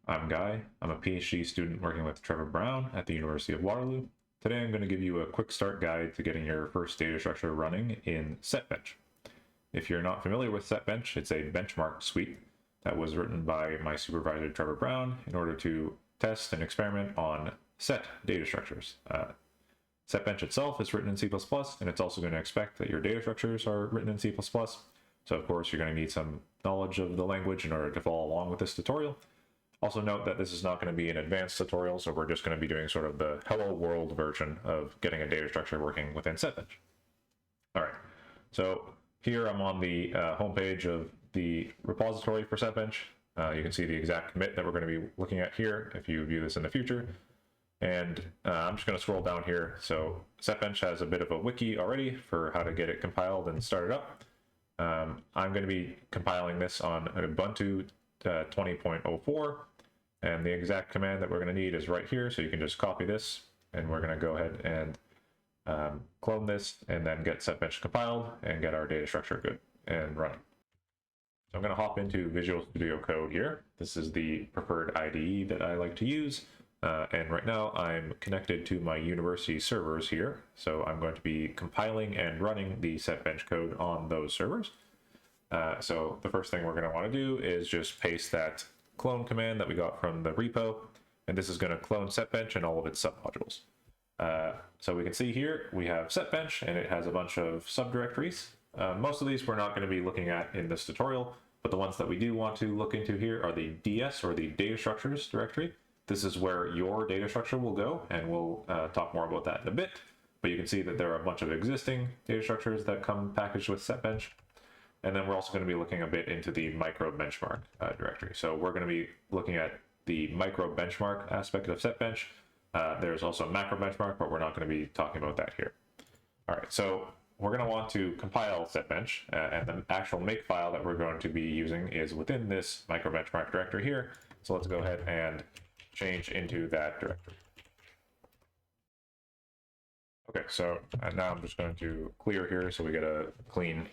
I'm Guy. I'm a PhD student working with Trevor Brown at the University of Waterloo. Today I'm going to give you a quick start guide to getting your first data structure running in Setbench. If you're not familiar with Setbench, it's a benchmark suite that was written by my supervisor Trevor Brown in order to test and experiment on set data structures. Setbench itself is written in C++, and it's also going to expect that your data structures are written in C++. So of course you're going to need some knowledge of the language in order to follow along with this tutorial. Also note that this is not going to be an advanced tutorial, so we're just going to be doing sort of the hello world version of getting a data structure working within Setbench. All right, so here I'm on the homepage of the repository for Setbench. You can see the exact commit that we're going to be looking at here if you view this in the future. And I'm just going to scroll down here. So Setbench has a bit of a wiki already for how to get it compiled and started up. I'm going to be compiling this on Ubuntu 20.04, and the exact command that we're going to need is right here, so you can just copy this, and we're going to go ahead and clone this and then get Setbench compiled and get our data structure good and running. So I'm going to hop into Visual Studio Code here. This is the preferred IDE that I like to use, and right now I'm connected to my university servers here, so I'm going to be compiling and running the Setbench code on those servers. So the first thing we're going to want to do is just paste that clone command that we got from the repo, and this is going to clone Setbench and all of its submodules. So we can see here we have Setbench, and it has a bunch of subdirectories. Most of these we're not going to be looking at in this tutorial, but the ones that we do want to look into here are the DS, or the data structures directory. This is where your data structure will go, and we'll talk more about that in a bit. But you can see that there are a bunch of existing data structures that come packaged with Setbench. And then we're also going to be looking a bit into the microbenchmark directory. So we're going to be looking at the microbenchmark aspect of Setbench. There's also macrobenchmark, but we're not going to be talking about that here. All right, so we're going to want to compile Setbench, and the actual makefile that we're going to be using is within this microbenchmark directory here. So let's go ahead and change into that directory. Okay, so now I'm just going to clear here so we get a clean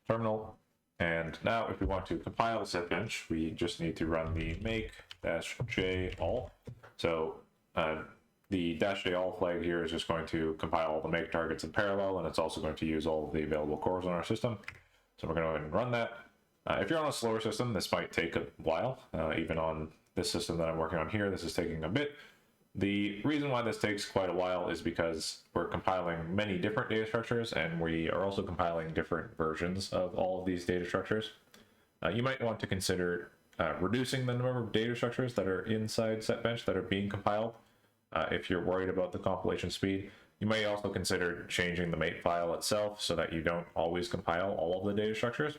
terminal. And now if we want to compile Setbench, we just need to run the make-j all. So the -j all flag here is just going to compile all the make targets in parallel, and it's also going to use all of the available cores on our system. So we're going to go ahead and run that. If you're on a slower system, this might take a while. Even on this system that I'm working on here, this is taking a bit. The reason why this takes quite a while is because we're compiling many different data structures, and we are also compiling different versions of all of these data structures. You might want to consider reducing the number of data structures that are inside Setbench that are being compiled. If you're worried about the compilation speed, you may also consider changing the makefile itself so that you don't always compile all of the data structures.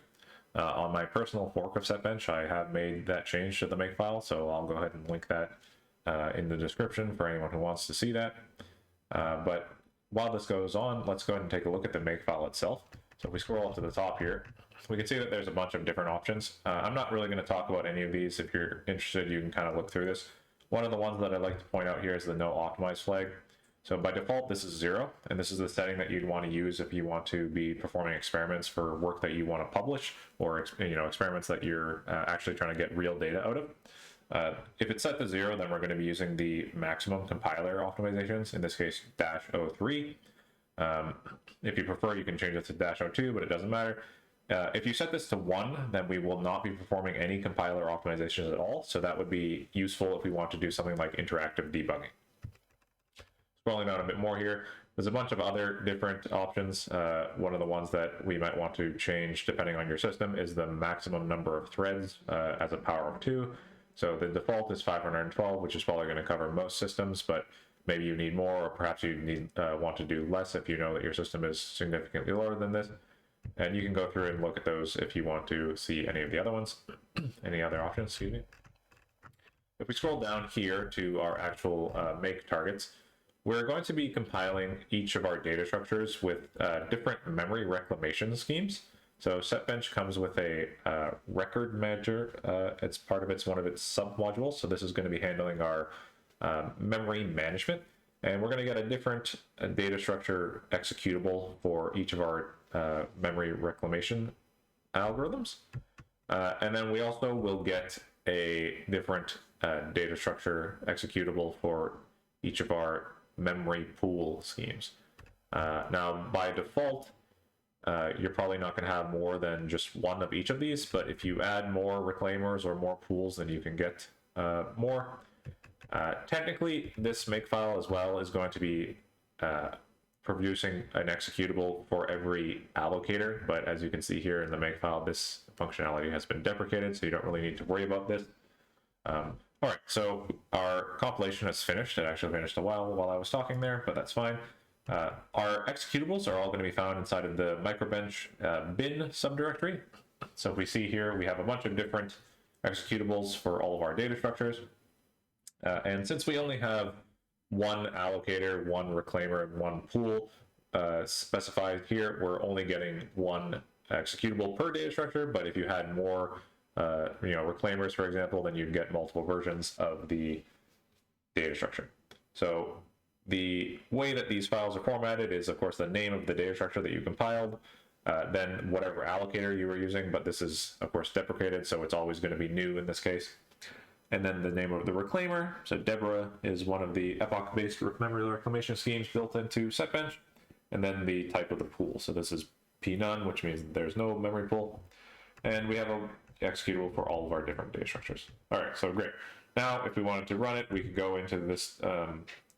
On my personal fork of Setbench, I have made that change to the makefile, so I'll go ahead and link that in the description for anyone who wants to see that. But while this goes on, let's go ahead and take a look at the makefile itself. So if we scroll up to the top here, we can see that there's a bunch of different options. I'm not really going to talk about any of these. If you're interested, you can kind of look through this. One of the ones that I'd like to point out here is the no optimize flag. So by default, this is 0, and this is the setting that you'd want to use if you want to be performing experiments for work that you want to publish, or experiments that you're actually trying to get real data out of. If it's set to 0, then we're going to be using the maximum compiler optimizations, in this case -03. If you prefer, you can change it to -02, but it doesn't matter. If you set this to 1, then we will not be performing any compiler optimizations at all, so that would be useful if we want to do something like interactive debugging. Scrolling down a bit more here, there's a bunch of other different options. One of the ones that we might want to change depending on your system is the maximum number of threads as a power of 2. So the default is 512, which is probably going to cover most systems, but maybe you need more, or perhaps you want to do less if you know that your system is significantly lower than this. And you can go through and look at those if you want to see any of the other ones, any other options, excuse me. If we scroll down here to our actual make targets, we're going to be compiling each of our data structures with different memory reclamation schemes. So Setbench comes with a record manager. It's one of its submodules. So this is going to be handling our memory management, and we're going to get a different data structure executable for each of our memory reclamation algorithms. And then we also will get a different data structure executable for each of our memory pool schemes. Now, by default, you're probably not going to have more than just one of each of these, but if you add more reclaimers or more pools, then you can get more. Technically, this makefile as well is going to be producing an executable for every allocator, but as you can see here in the makefile, this functionality has been deprecated, so you don't really need to worry about this. All right, so our compilation has finished. It actually finished a while I was talking there, but that's fine. Our executables are all going to be found inside of the microbench bin subdirectory. So if we see here, we have a bunch of different executables for all of our data structures. And since we only have one allocator, one reclaimer, and one pool specified here, we're only getting one executable per data structure. But if you had more, reclaimers, for example, then you'd get multiple versions of the data structure. So the way that these files are formatted is, of course, the name of the data structure that you compiled, then whatever allocator you were using, but this is, of course, deprecated, so it's always going to be new in this case. And then the name of the reclaimer, so Deborah is one of the epoch-based memory reclamation schemes built into Setbench, and then the type of the pool. So this is p-none, which means there's no memory pool, and we have a executable for all of our different data structures. All right, so great. Now, if we wanted to run it, we could go into this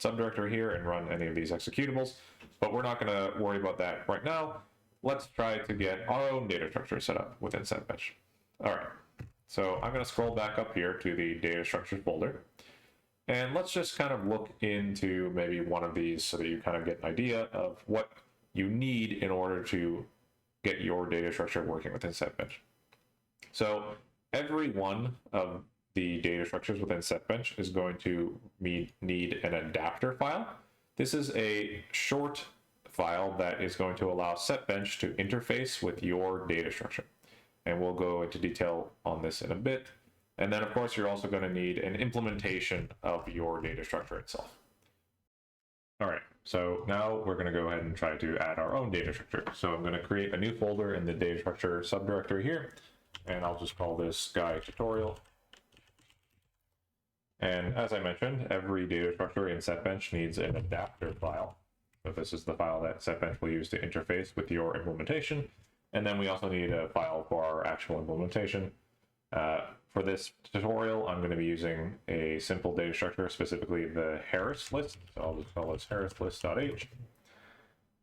subdirectory here and run any of these executables, but we're not going to worry about that right now. Let's try to get our own data structure set up within Setbench. All right, so I'm going to scroll back up here to the data structures folder, and let's just kind of look into maybe one of these so that you kind of get an idea of what you need in order to get your data structure working within Setbench. So every one of the data structures within Setbench is going to need an adapter file. This is a short file that is going to allow Setbench to interface with your data structure. And we'll go into detail on this in a bit. And then, of course, you're also going to need an implementation of your data structure itself. All right, so now we're going to go ahead and try to add our own data structure. So I'm going to create a new folder in the data structure subdirectory here, and I'll just call this guy tutorial. And as I mentioned, every data structure in Setbench needs an adapter file. So this is the file that Setbench will use to interface with your implementation. And then we also need a file for our actual implementation. For this tutorial, I'm going to be using a simple data structure, specifically the Harris list. So I'll just call this harrislist.h.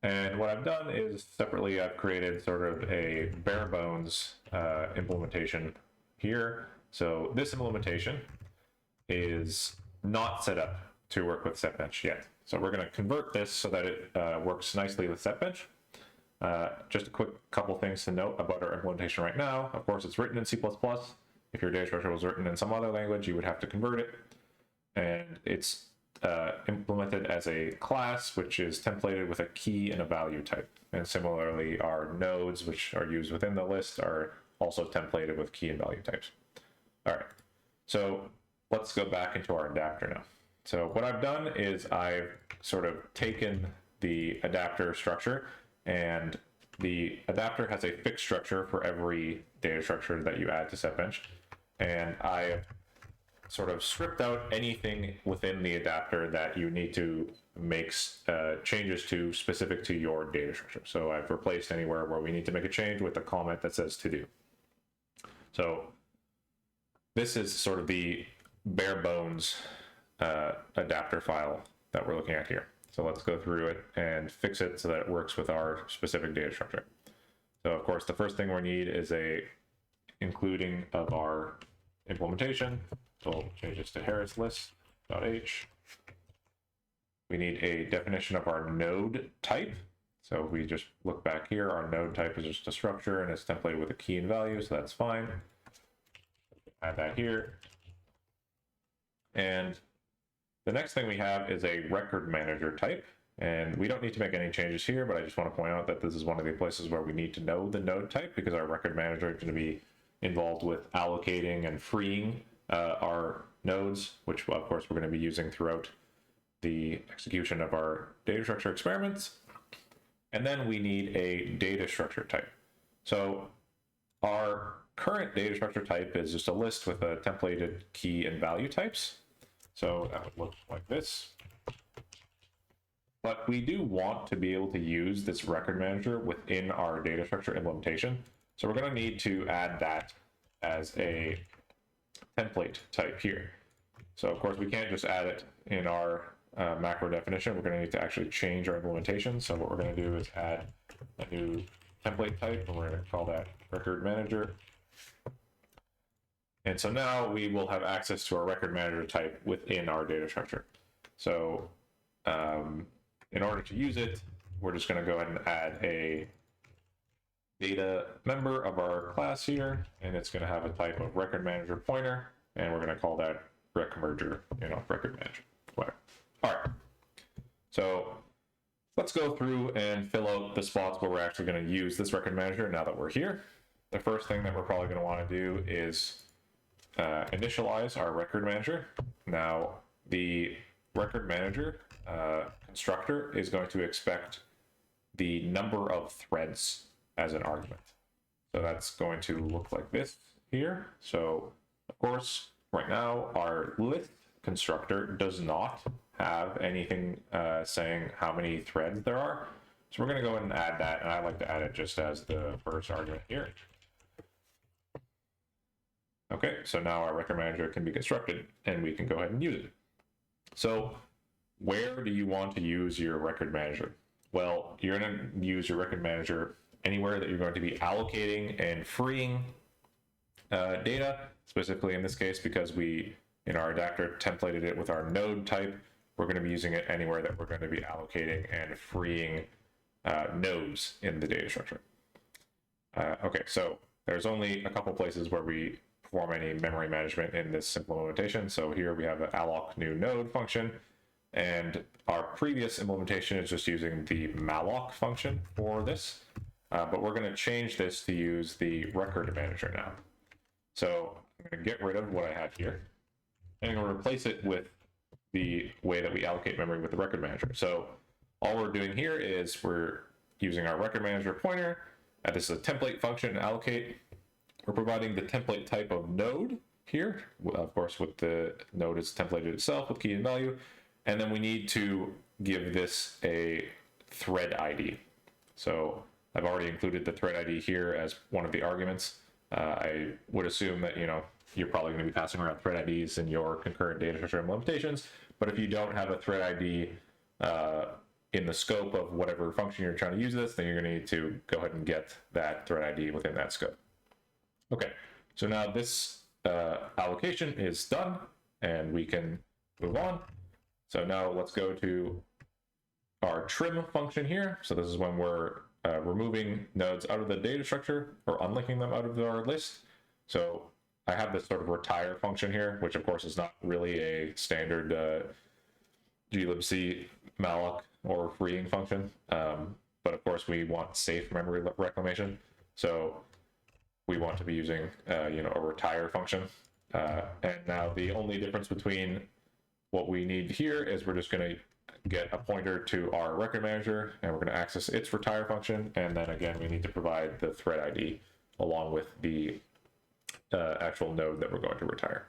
And what I've done is separately, I've created sort of a bare bones implementation here. So this implementation is not set up to work with Setbench yet. So we're going to convert this so that it works nicely with Setbench. Just a quick couple things to note about our implementation right now. Of course, it's written in C++. If your data structure was written in some other language, you would have to convert it. And it's implemented as a class, which is templated with a key and a value type. And similarly, our nodes, which are used within the list, are also templated with key and value types. All right, so let's go back into our adapter now. So what I've done is I've sort of taken the adapter structure, and the adapter has a fixed structure for every data structure that you add to Setbench. And I sort of stripped out anything within the adapter that you need to make changes to specific to your data structure. So I've replaced anywhere where we need to make a change with a comment that says to do. So this is sort of the bare bones adapter file that we're looking at here. So let's go through it and fix it so that it works with our specific data structure. So of course, the first thing we need is a including of our implementation. So we'll change this to harrislist.h. We need a definition of our node type. So if we just look back here, our node type is just a structure and it's templated with a key and value, so that's fine. Add that here. And the next thing we have is a record manager type. And we don't need to make any changes here, but I just want to point out that this is one of the places where we need to know the node type, because our record manager is going to be involved with allocating and freeing our nodes, which of course we're going to be using throughout the execution of our data structure experiments. And then we need a data structure type. So our current data structure type is just a list with a templated key and value types. So that would look like this. But we do want to be able to use this record manager within our data structure implementation. So we're going to need to add that as a template type here. So of course we can't just add it in our macro definition. We're going to need to actually change our implementation. So what we're going to do is add a new template type, and we're going to call that record manager. And so now we will have access to our record manager type within our data structure. So in order to use it, we're just going to go ahead and add a data member of our class here, and it's going to have a type of record manager pointer, and we're going to call that record manager, record manager, whatever. All right. So let's go through and fill out the spots where we're actually going to use this record manager now that we're here. The first thing that we're probably going to want to do is initialize our record manager. Now, the record manager constructor is going to expect the number of threads as an argument. So that's going to look like this here. So of course, right now our list constructor does not have anything saying how many threads there are. So we're going to go ahead and add that, and I like to add it just as the first argument here. Okay, so now our record manager can be constructed and we can go ahead and use it. So where do you want to use your record manager? Well, you're going to use your record manager anywhere that you're going to be allocating and freeing data, specifically in this case, because we, in our adapter, templated it with our node type. We're going to be using it anywhere that we're going to be allocating and freeing nodes in the data structure. Okay, so there's only a couple places where we perform any memory management in this simple implementation. So here we have an alloc new node function, and our previous implementation is just using the malloc function for this, but we're going to change this to use the record manager now. So I'm going to get rid of what I have here, and I'm going to replace it with the way that we allocate memory with the record manager. So all we're doing here is we're using our record manager pointer, and this is a template function, allocate. We're providing the template type of node here, of course, with the node is templated itself with key and value. And then we need to give this a thread ID. So I've already included the thread ID here as one of the arguments. I would assume that, you're probably going to be passing around thread IDs in your concurrent data structure implementations. But if you don't have a thread ID in the scope of whatever function you're trying to use this, then you're going to need to go ahead and get that thread ID within that scope. Okay, so now this allocation is done, and we can move on. So now let's go to our trim function here. So this is when we're removing nodes out of the data structure or unlinking them out of our list. So I have this sort of retire function here, which of course is not really a standard glibc malloc or freeing function. But of course we want safe memory reclamation. So we want to be using, a retire function. And now the only difference between what we need here is we're just going to get a pointer to our record manager, and we're going to access its retire function. And then again, we need to provide the thread ID along with the actual node that we're going to retire.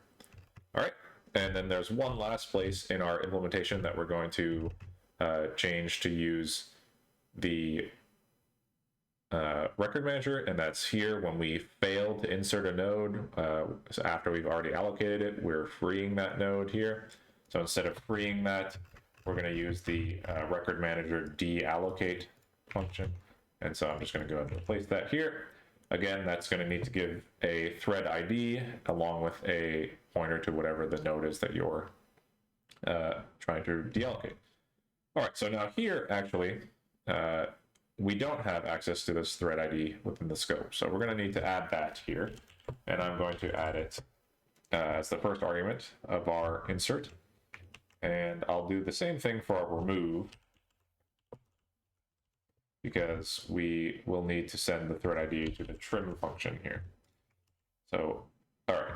All right. And then there's one last place in our implementation that we're going to change to use the record manager, and that's here when we fail to insert a node. So after we've already allocated it, we're freeing that node here. So instead of freeing that, we're going to use the record manager deallocate function. And so I'm just going to go ahead and replace that here. Again, that's going to need to give a thread ID along with a pointer to whatever the node is that you're trying to deallocate. All right, so now here, actually, we don't have access to this thread ID within the scope. So we're going to need to add that here. And I'm going to add it as the first argument of our insert. And I'll do the same thing for our remove, because we will need to send the thread ID to the trim function here. So, all right.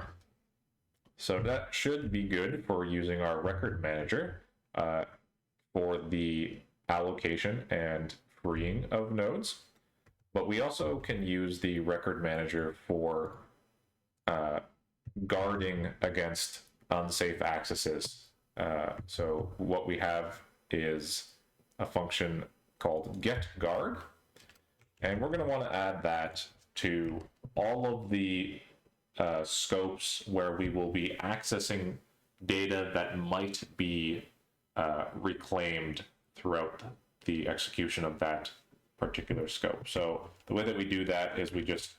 So that should be good for using our record manager for the allocation and freeing of nodes. But we also can use the record manager for guarding against unsafe accesses. So what we have is a function called getGuard, and we're going to want to add that to all of the scopes where we will be accessing data that might be reclaimed throughout the execution of that particular scope. So the way that we do that is we just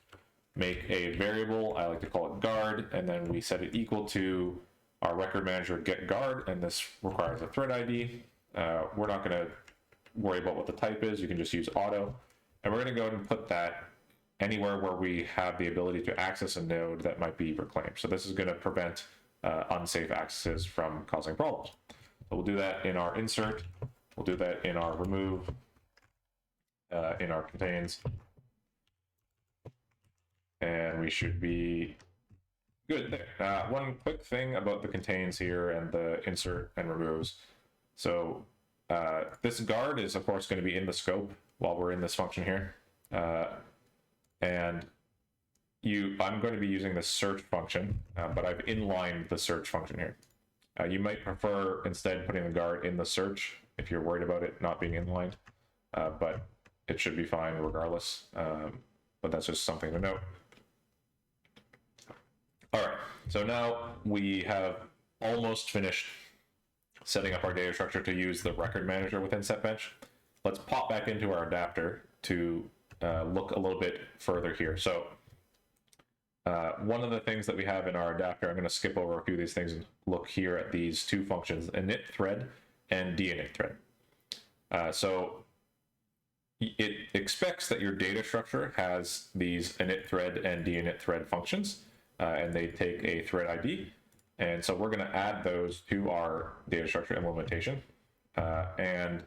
make a variable, I like to call it guard, and then we set it equal to our record manager get guard, and this requires a thread ID. We're not going to worry about what the type is. You can just use auto, and we're going to go ahead and put that anywhere where we have the ability to access a node that might be reclaimed. So this is going to prevent unsafe accesses from causing problems. So we'll do that in our insert. We'll do that in our remove, in our contains, and we should be good there. One quick thing about the contains here and the insert and removes. So this guard is of course going to be in the scope while we're in this function here. And I'm going to be using the search function, but I've inlined the search function here. You might prefer instead putting the guard in the search if you're worried about it not being inlined, but it should be fine regardless. But that's just something to note. All right, so now we have almost finished setting up our data structure to use the record manager within Setbench. Let's pop back into our adapter to look a little bit further here. So one of the things that we have in our adapter, I'm going to skip over a few of these things and look here at these two functions, init thread and d'init thread. So it expects that your data structure has these init thread and d'init thread functions, and they take a thread ID. And so we're going to add those to our data structure implementation. And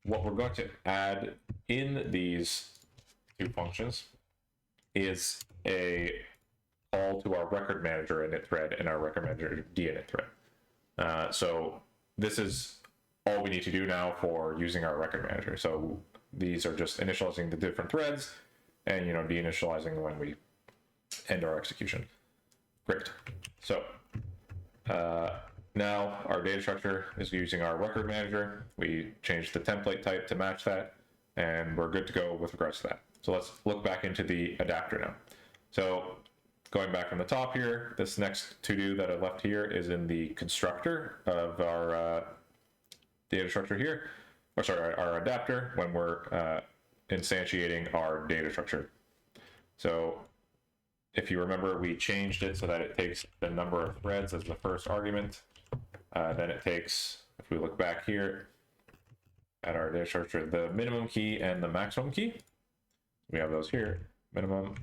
what we're going to add in these two functions is a call to our record manager init thread and our record manager d'init thread. So this is all we need to do now for using our record manager. So these are just initializing the different threads and deinitializing when we end our execution. Great. So now our data structure is using our record manager. We changed the template type to match that, and we're good to go with regards to that. So let's look back into the adapter now. So going back from the top here, this next to-do that I left here is in the constructor of our data structure here, or sorry, our adapter when we're instantiating our data structure. So if you remember, we changed it so that it takes the number of threads as the first argument. Then it takes, if we look back here at our data structure, the minimum key and the maximum key. We have those here, minimum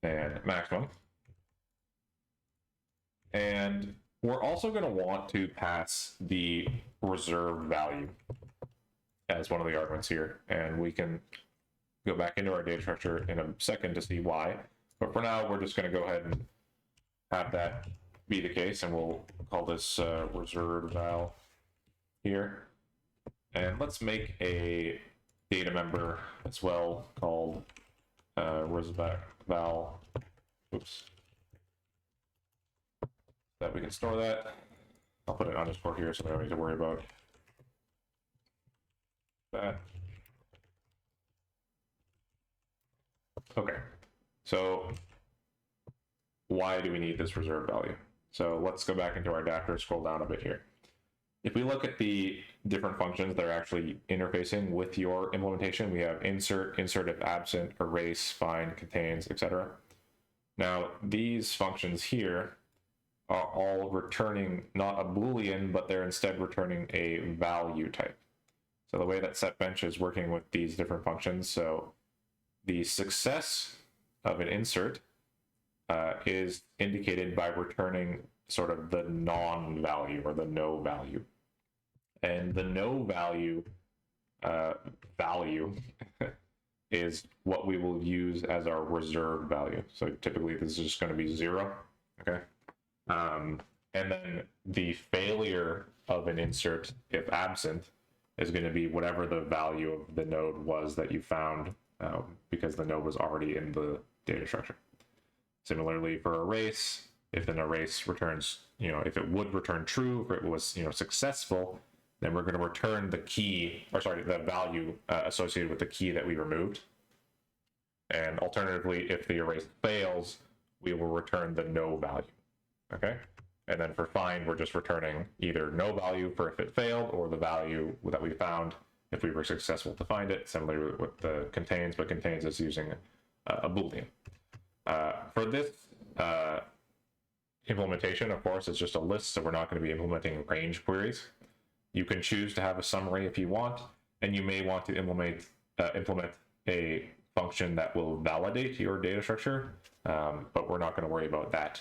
and maximum. And we're also going to want to pass the reserved value as one of the arguments here. And we can go back into our data structure in a second to see why. But for now, we're just going to go ahead and have that be the case, and we'll call this reserved val here. And let's make a data member as well called reserved val. Oops. That we can store that. I'll put an underscore here so we don't need to worry about that. Okay. So why do we need this reserve value? So let's go back into our adapter, scroll down a bit here. If we look at the different functions that are actually interfacing with your implementation, we have insert, insert if absent, erase, find, contains, etc. Now these functions here are all returning not a Boolean, but they're instead returning a value type. So the way that Setbench is working with these different functions, so the success of an insert is indicated by returning sort of the non-value or the no value. And the no value value is what we will use as our reserved value. So typically this is just going to be 0, okay? And then the failure of an insert, if absent, is going to be whatever the value of the node was that you found because the node was already in the data structure. Similarly for arrays, if an array returns, if it would return true, if it was, successful, then we're going to return the key, or sorry, the value associated with the key that we removed. And alternatively, if the array fails, we will return the no value. Okay? And then for find, we're just returning either no value for if it failed, or the value that we found if we were successful to find it. Similarly with the contains, but contains is using a Boolean. For this implementation, of course, it's just a list, so we're not going to be implementing range queries. You can choose to have a summary if you want, and you may want to implement a function that will validate your data structure, but we're not going to worry about that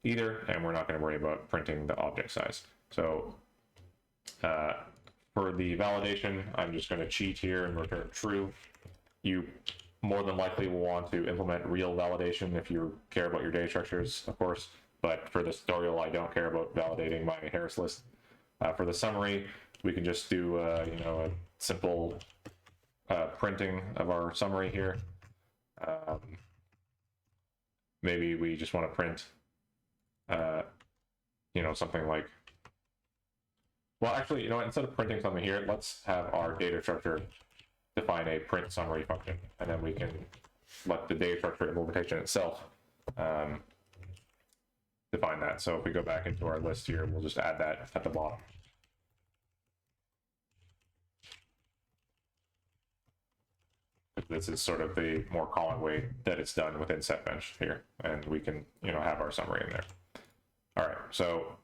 either, and we're not going to worry about printing the object size. So for the validation, I'm just going to cheat here and return true. You more than likely will want to implement real validation if you care about your data structures, of course, but for this tutorial, I don't care about validating my Harris list. For the summary, we can just do a simple printing of our summary here. Maybe we just want to print something like, well, actually, instead of printing something here, let's have our data structure define a print summary function, and then we can let the data structure implementation itself define that. So if we go back into our list here, we'll just add that at the bottom. This is sort of the more common way that it's done within Setbench here, and we can have our summary in there. All right, so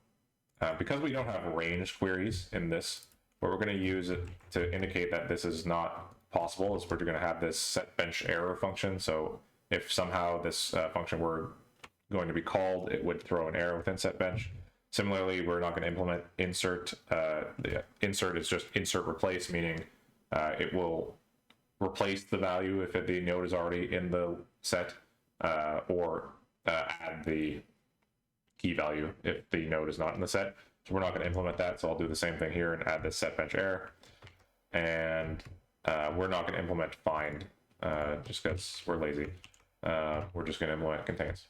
because we don't have range queries in this, what we're going to use it to indicate that this is not possible is we're going to have this setbench error function. So if somehow this function were going to be called, it would throw an error within Setbench. Similarly, we're not going to implement insert. The insert is just insert replace, meaning it will replace the value if the node is already in the set, or add the key value if the node is not in the set. So we're not going to implement that, so I'll do the same thing here and add this setbench error. And we're not going to implement find just because we're lazy. We're just going to implement contains.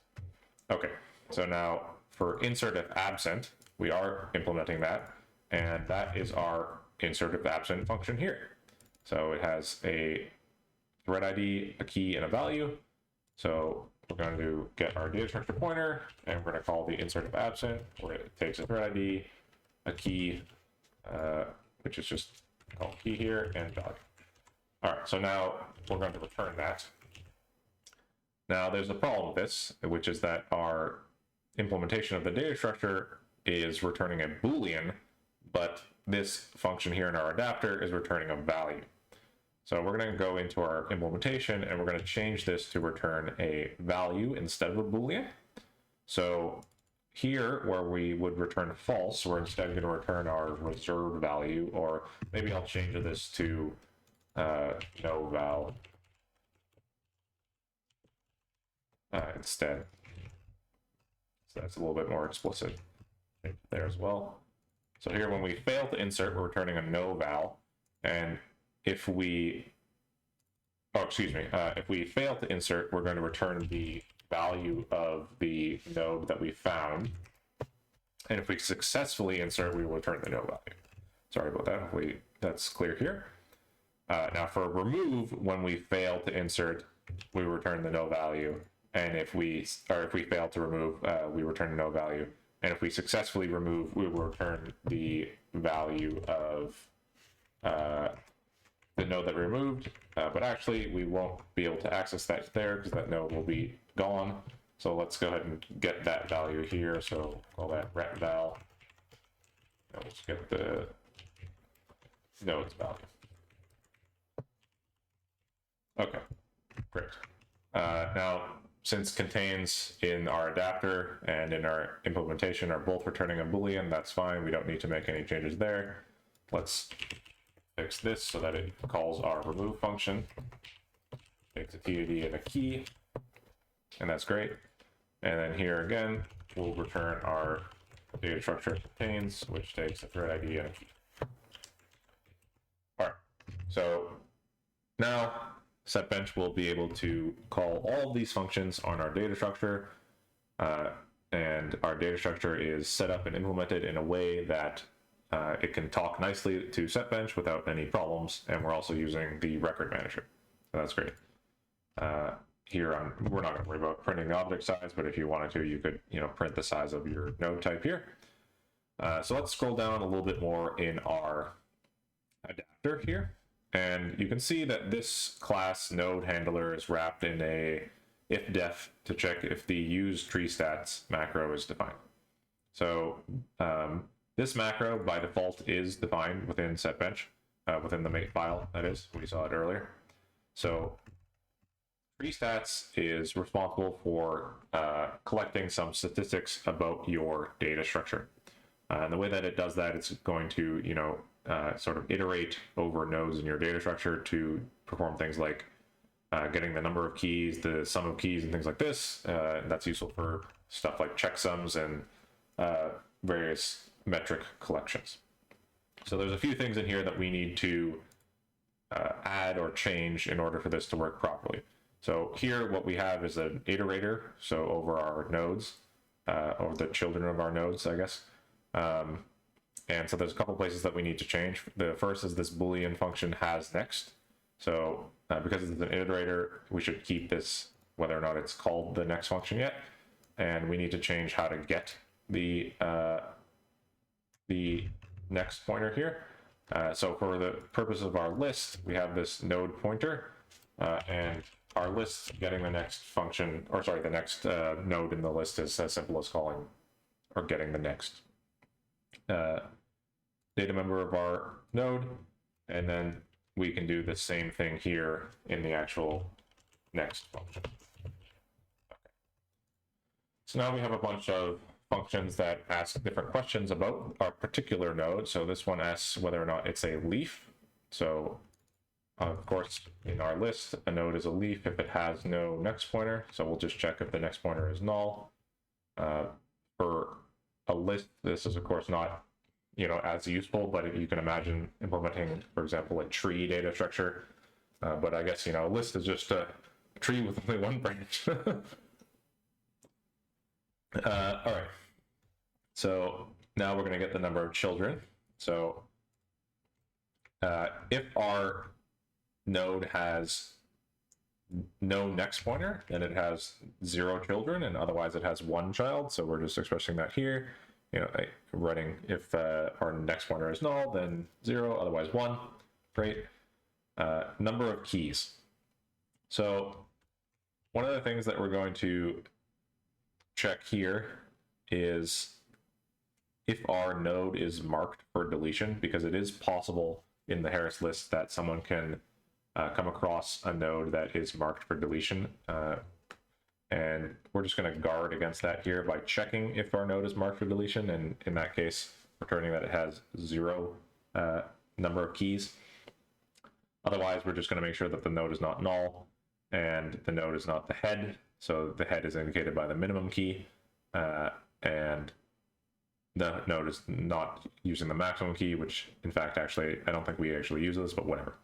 Okay, so now for insert if absent, we are implementing that, and that is our insert if absent function here. So it has a thread ID, a key, and a value. So we're going to get our data structure pointer, and we're going to call the insert if absent, where it takes a thread ID, a key, which is just called key here, and value. All right, so now we're going to return that. Now there's a problem with this, which is that our implementation of the data structure is returning a Boolean, but this function here in our adapter is returning a value. So we're going to go into our implementation, and we're going to change this to return a value instead of a Boolean. So here, where we would return false, we're instead going to return our reserved value, or maybe I'll change this to no val instead. So that's a little bit more explicit there as well. So here, when we fail to insert, we're returning a no val, and if we fail to insert, we're going to return the value of the node that we found. And if we successfully insert, we will return the no value. Sorry about that. Hopefully that's clear here. Now for remove, when we fail to insert, we return the no value. And if we fail to remove, we return no value. And if we successfully remove, we will return the value of the node that we removed, but actually we won't be able to access that there because that node will be gone. So let's go ahead and get that value here. So call that ret val. And let's get the node's value. Okay, great. Now, since contains in our adapter and in our implementation are both returning a Boolean, that's fine. We don't need to make any changes there. Let's fix this so that it calls our remove function, takes a TID and a key, and that's great. And then here again, we'll return our data structure contains, which takes a thread ID and a key. All right, so now Setbench will be able to call all of these functions on our data structure, and our data structure is set up and implemented in a way that it can talk nicely to Setbench without any problems, and we're also using the record manager. So that's great. Here we're not going to worry about printing the object size, but if you wanted to, you could print the size of your node type here. So let's scroll down a little bit more in our adapter here, and you can see that this class NodeHandler is wrapped in a if-def to check if the use TreeStats macro is defined. So this macro by default is defined within Setbench, within the Makefile, that is. We saw it earlier. So TreeStats is responsible for collecting some statistics about your data structure. And the way that it does that, it's going to, sort of iterate over nodes in your data structure to perform things like getting the number of keys, the sum of keys, and things like this. That's useful for stuff like checksums and various metric collections. So there's a few things in here that we need to add or change in order for this to work properly. So here what we have is an iterator, so over our nodes, over the children of our nodes, I guess. And so there's a couple places that we need to change. The first is this Boolean function has next. So because it's an iterator, we should keep this whether or not it's called the next function yet. And we need to change how to get the next pointer here. So for the purpose of our list, we have this node pointer, and our list getting the next function, or sorry, the next node in the list is as simple as calling or getting the next data member of our node, and then we can do the same thing here in the actual next function. Okay. So now we have a bunch of functions that ask different questions about our particular node. So this one asks whether or not it's a leaf. So of course, in our list, a node is a leaf if it has no next pointer. So we'll just check if the next pointer is null. For a list, this is of course not as useful, but you can imagine implementing, for example, a tree data structure. But I guess a list is just a tree with only one branch. All right. So now we're going to get the number of children. So if our node has no next pointer, then it has 0 children, and otherwise it has 1 child. So we're just expressing that here. Running if our next pointer is null, then 0, otherwise 1. Great. Number of keys. So one of the things that we're going to check here is if our node is marked for deletion, because it is possible in the Harris list that someone can come across a node that is marked for deletion. And we're just going to guard against that here by checking if our node is marked for deletion, and in that case, returning that it has 0 number of keys. Otherwise, we're just going to make sure that the node is not null and the node is not the head. So the head is indicated by the minimum key, and the node is not using the maximum key, which in fact, actually, I don't think we actually use this, but whatever.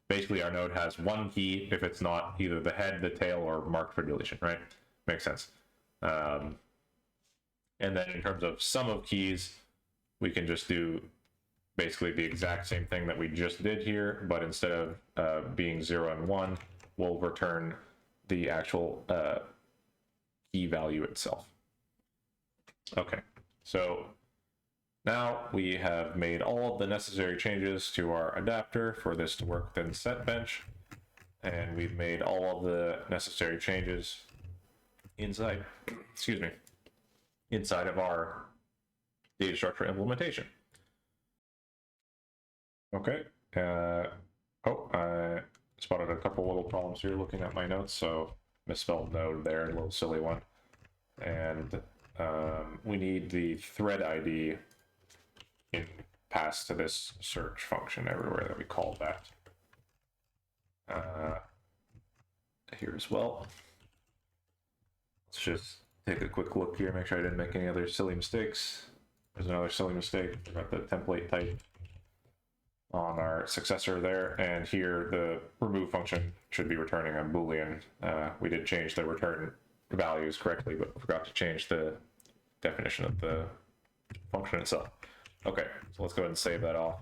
Basically, our node has 1 key if it's not either the head, the tail, or marked for deletion, right? Makes sense. And then in terms of sum of keys, we can just do basically the exact same thing that we just did here, but instead of being 0 and 1, we'll return the actual key value itself. Okay, so now we have made all of the necessary changes to our adapter for this to work within Setbench, and we've made all of the necessary changes inside, inside of our data structure implementation. Okay, I spotted a couple little problems here looking at my notes, so misspelled node there, a little silly one. And we need the thread ID passed to this search function everywhere that we call that. Here as well. Let's just take a quick look here, make sure I didn't make any other silly mistakes. There's another silly mistake. We got the template type on our successor there, and here the remove function should be returning a Boolean. We did change the return values correctly, but forgot to change the definition of the function itself. Okay, so let's go ahead and save that off.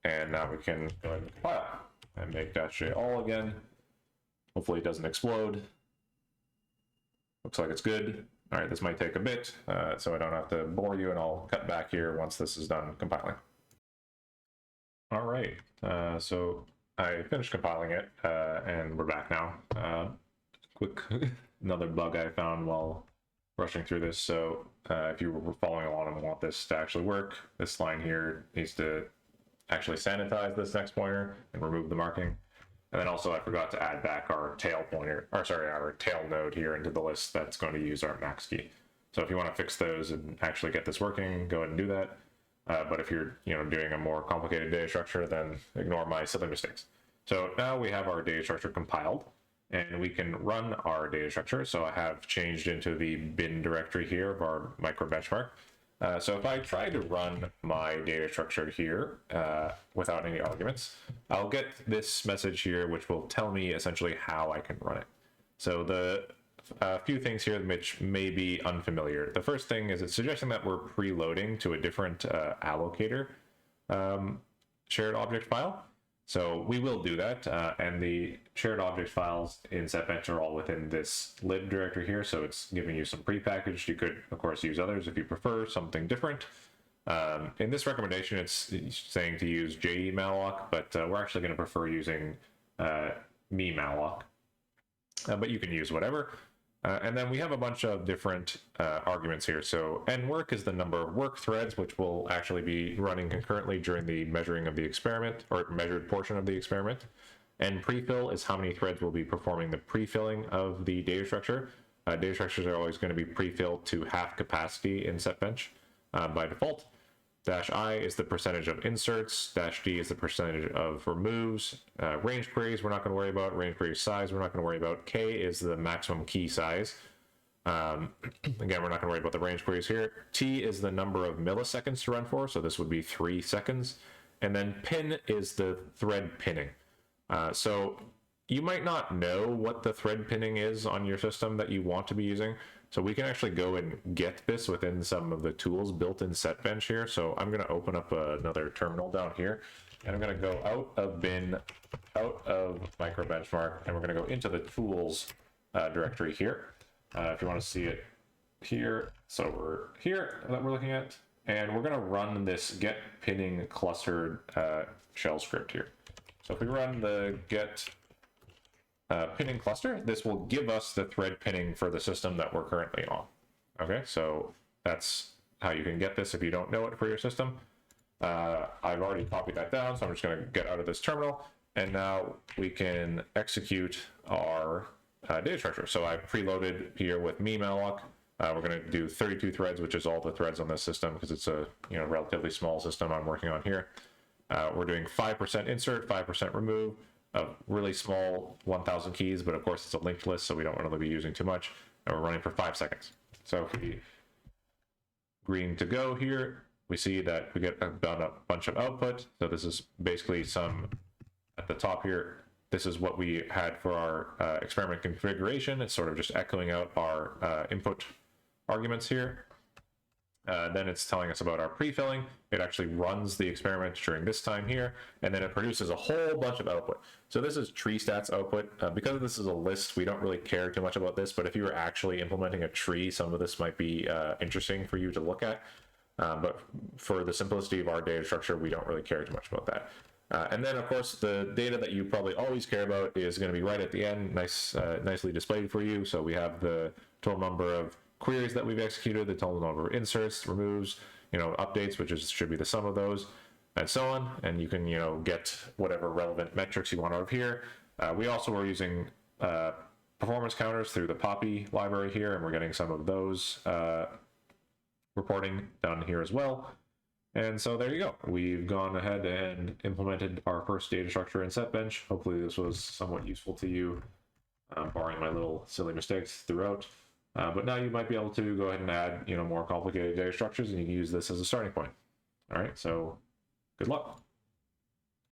And now we can go ahead and compile and make -j all again. Hopefully it doesn't explode. Looks like it's good. All right, this might take a bit, so I don't have to bore you, and I'll cut back here once this is done compiling. All right, so I finished compiling it, and we're back now. Quick, another bug I found while rushing through this. So if you were following along and want this to actually work, this line here needs to actually sanitize this next pointer and remove the marking. And then also I forgot to add back our tail pointer, or sorry, our tail node here into the list that's going to use our max key. So if you want to fix those and actually get this working, go ahead and do that. But if you're doing a more complicated data structure, then ignore my silly mistakes. So now we have our data structure compiled, and we can run our data structure. So I have changed into the bin directory here of our microbenchmark. So if I try to run my data structure here without any arguments, I'll get this message here, which will tell me essentially how I can run it. So the few things here which may be unfamiliar. The first thing is it's suggesting that we're preloading to a different allocator shared object file. So we will do that, and the shared object files in Setbench are all within this lib directory here, so it's giving you some prepackaged. You could, of course, use others if you prefer something different. In this recommendation, it's saying to use JE_malloc, but we're actually going to prefer using me_malloc, but you can use whatever. And then we have a bunch of different arguments here. So nwork is the number of work threads, which will actually be running concurrently during the measuring of the experiment, or measured portion of the experiment. And prefill is how many threads will be performing the prefilling of the data structure. Data structures are always going to be prefilled to half capacity in Setbench by default. -I is the percentage of inserts, -d is the percentage of removes, range queries we're not going to worry about, range query size we're not going to worry about, k is the maximum key size. Again, we're not going to worry about the range queries here. T is the number of milliseconds to run for, so this would be 3 seconds. And then pin is the thread pinning. So you might not know what the thread pinning is on your system that you want to be using. So we can actually go and get this within some of the tools built in Setbench here. So I'm going to open up another terminal down here, and I'm going to go out of bin, out of microbenchmark, and we're going to go into the tools directory here. If you want to see it here, so we're here that we're looking at, and we're going to run this get pinning clustered shell script here. So if we run the get pinning cluster, this will give us the thread pinning for the system that we're currently on. Okay, so that's how you can get this if you don't know it for your system. I've already copied that down, so I'm just going to get out of this terminal, and now we can execute our data structure. So I've preloaded here with me_malloc. We're going to do 32 threads, which is all the threads on this system because it's a relatively small system I'm working on here. We're doing 5% insert, 5% remove, a really small 1000 keys, but of course it's a linked list, so we don't really be using too much, and we're running for 5 seconds. So if we green to go here, we see that we get a bunch of output. So this is basically some at the top here. This is what we had for our experiment configuration. It's sort of just echoing out our input arguments here. Then it's telling us about our prefilling. It actually runs the experiment during this time here, and then it produces a whole bunch of output. So this is TreeStats output. Because this is a list, we don't really care too much about this, but if you were actually implementing a tree, some of this might be interesting for you to look at. But for the simplicity of our data structure, we don't really care too much about that. And then, of course, the data that you probably always care about is going to be right at the end, nicely displayed for you. So we have the total number of queries that we've executed, the total number of inserts, removes, updates, which should be the sum of those, and so on. And you can, get whatever relevant metrics you want out of here. We also were using performance counters through the Poppy library here, and we're getting some of those reporting down here as well. And so there you go. We've gone ahead and implemented our first data structure in Setbench. Hopefully this was somewhat useful to you, barring my little silly mistakes throughout. But now you might be able to go ahead and add, more complicated data structures, and you can use this as a starting point. All right, so good luck.